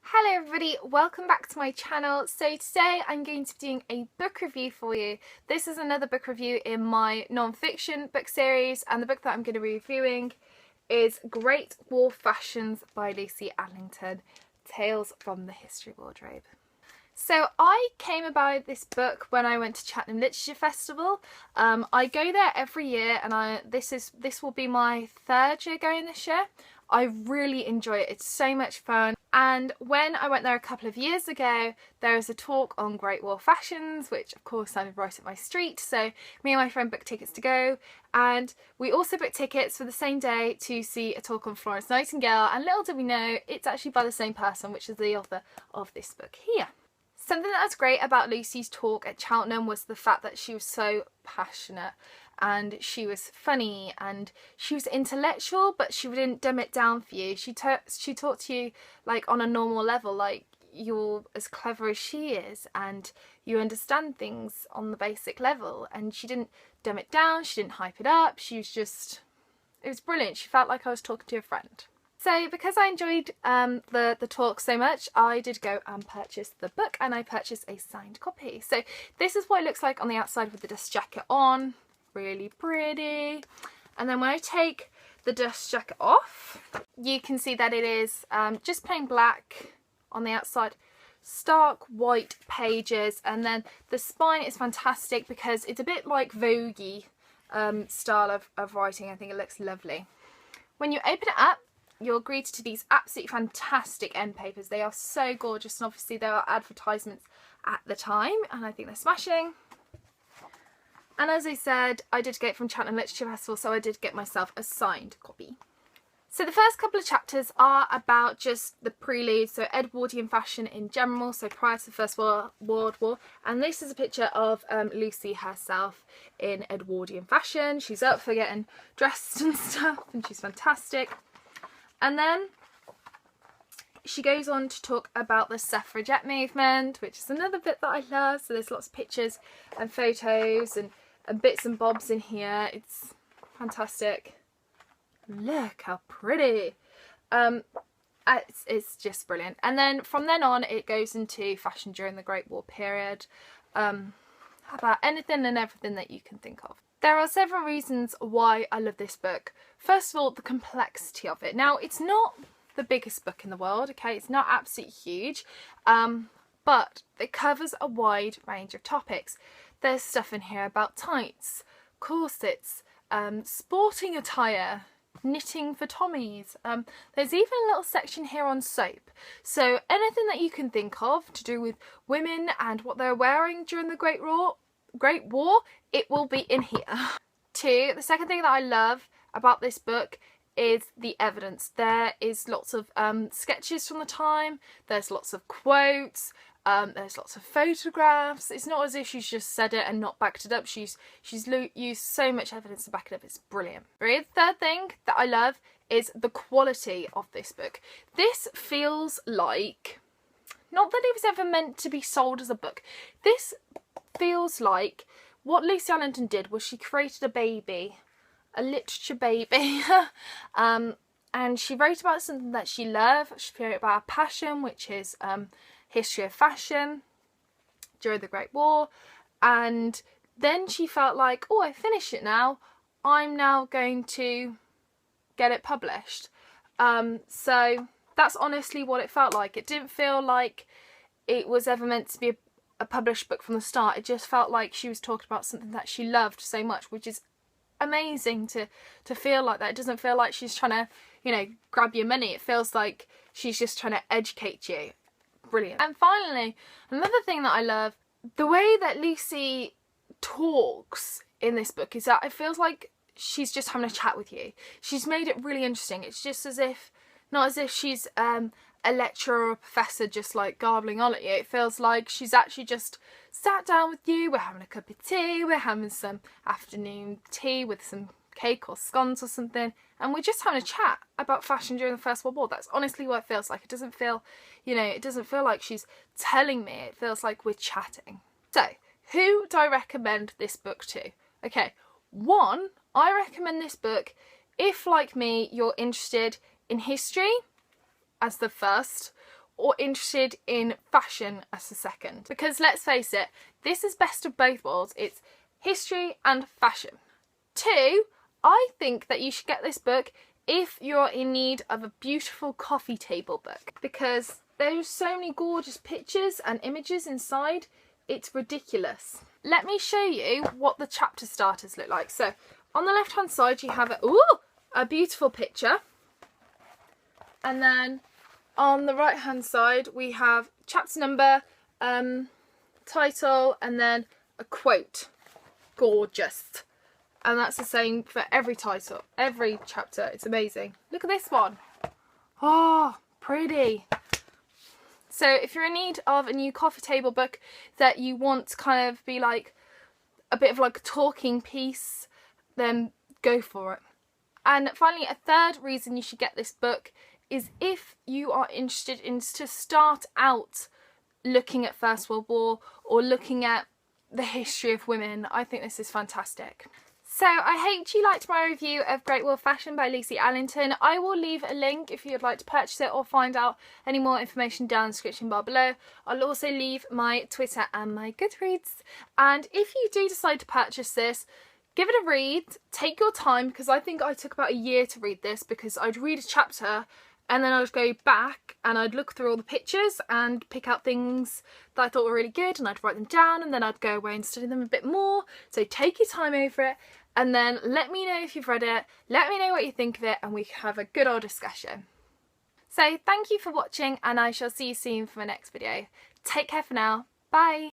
Hello everybody, welcome back to my channel. So today I'm going to be doing a book review for you. This is another book review in my non-fiction book series, and the book that I'm going to be reviewing is Great War Fashions by Lucy Adlington, Tales from the History Wardrobe. So I came about this book when I went to Cheltenham Literature Festival. I go there every year, and this will be my third year going this year. I really enjoy it. It's so much fun. And when I went there a couple of years ago, there was a talk on Great War fashions, which of course sounded right up my street. So me and my friend booked tickets to go, and we also booked tickets for the same day to see a talk on Florence Nightingale. And little did we know, it's actually by the same person, which is the author of this book here. Something that was great about Lucy's talk at Cheltenham was the fact that she was so passionate, and she was funny, and she was intellectual, but she didn't dumb it down for you. She talked to you like on a normal level, like you're as clever as she is and you understand things on the basic level, and she didn't dumb it down, she didn't hype it up, it was brilliant. She felt like I was talking to a friend. So because I enjoyed the talk so much, I did go and purchase the book, and I purchased a signed copy. So this is what it looks like on the outside with the dust jacket on. Really pretty. And then when I take the dust jacket off, you can see that it is just plain black on the outside, stark white pages, and then the spine is fantastic because it's a bit like Vogue-y style of writing. I think it looks lovely. When you open it up, you're greeted to these absolutely fantastic end papers. They are so gorgeous, and obviously there are advertisements at the time, and I think they're smashing. And as I said, I did get it from Cheltenham Literature Festival, so I did get myself a signed copy. So the first couple of chapters are about just the prelude, so Edwardian fashion in general, so prior to the First World War. And this is a picture of Lucy herself in Edwardian fashion. She's up for getting dressed and stuff, and she's fantastic. And then she goes on to talk about the suffragette movement, which is another bit that I love. So there's lots of pictures and photos and bits and bobs in here. It's fantastic. Look how pretty. It's just brilliant. And then from then on, it goes into fashion during the Great War period. About anything and everything that you can think of. There are several reasons why I love this book. First of all, the complexity of it. Now, it's not the biggest book in the world, okay? It's not absolutely huge, but it covers a wide range of topics. There's stuff in here about tights, corsets, sporting attire, knitting for Tommies. There's even a little section here on soap. So anything that you can think of to do with women and what they're wearing during the Great War, it will be in here. Two, the second thing that I love about this book is the evidence. There is lots of sketches from the time, there's lots of quotes, there's lots of photographs. It's not as if she's just said it and not backed it up. She's used so much evidence to back it up. It's brilliant. The third thing that I love is the quality of this book. This feels like, not that it was ever meant to be sold as a book, this feels like what Lucy Adlington did was she created a baby, a literature baby, and she wrote about something that she loved. She wrote about a passion, which is history of fashion during the Great War, and then she felt like, oh, I finished it now, I'm now going to get it published. So that's honestly what it felt like. It didn't feel like it was ever meant to be a published book from the start. It just felt like she was talking about something that she loved so much, which is amazing to feel like that. It doesn't feel like she's trying to, you know, grab your money. It feels like she's just trying to educate you. Brilliant. And finally, another thing that I love, the way that Lucy talks in this book is that it feels like she's just having a chat with you. She's made it really interesting. It's just as if, not as if she's a lecturer or a professor just like garbling on at you. It feels like she's actually just sat down with you, we're having a cup of tea, we're having some afternoon tea with some cake or scones or something, and we're just having a chat about fashion during the First World War. That's honestly what it feels like. It doesn't feel, you know, it doesn't feel like she's telling me, it feels like we're chatting. So, who do I recommend this book to? Okay, one, I recommend this book if, like me, you're interested in history as the first, or interested in fashion as a second. Because let's face it, this is best of both worlds. It's history and fashion. 2, I think that you should get this book if you're in need of a beautiful coffee table book, because there's so many gorgeous pictures and images inside, it's ridiculous. Let me show you what the chapter starters look like. So on the left hand side you have a beautiful picture, and then on the right hand side we have chapter number, title, and then a quote. Gorgeous. And that's the same for every title, every chapter. It's amazing. Look at this one. Oh, pretty. So if you're in need of a new coffee table book that you want to kind of be like a bit of like a talking piece, then go for it. And finally, a third reason you should get this book is if you are interested in to start out looking at First World War or looking at the history of women. I think this is fantastic. So I hope you liked my review of Great Wall Fashion by Lucy Adlington. I will leave a link if you'd like to purchase it or find out any more information down in the description bar below. I'll also leave my Twitter and my Goodreads. And if you do decide to purchase this, give it a read, take your time, because I think I took about a year to read this, because I'd read a chapter and then I'd go back and I'd look through all the pictures and pick out things that I thought were really good, and I'd write them down, and then I'd go away and study them a bit more. So take your time over it, and then let me know if you've read it, let me know what you think of it, and we can have a good old discussion. So thank you for watching, and I shall see you soon for my next video. Take care for now. Bye!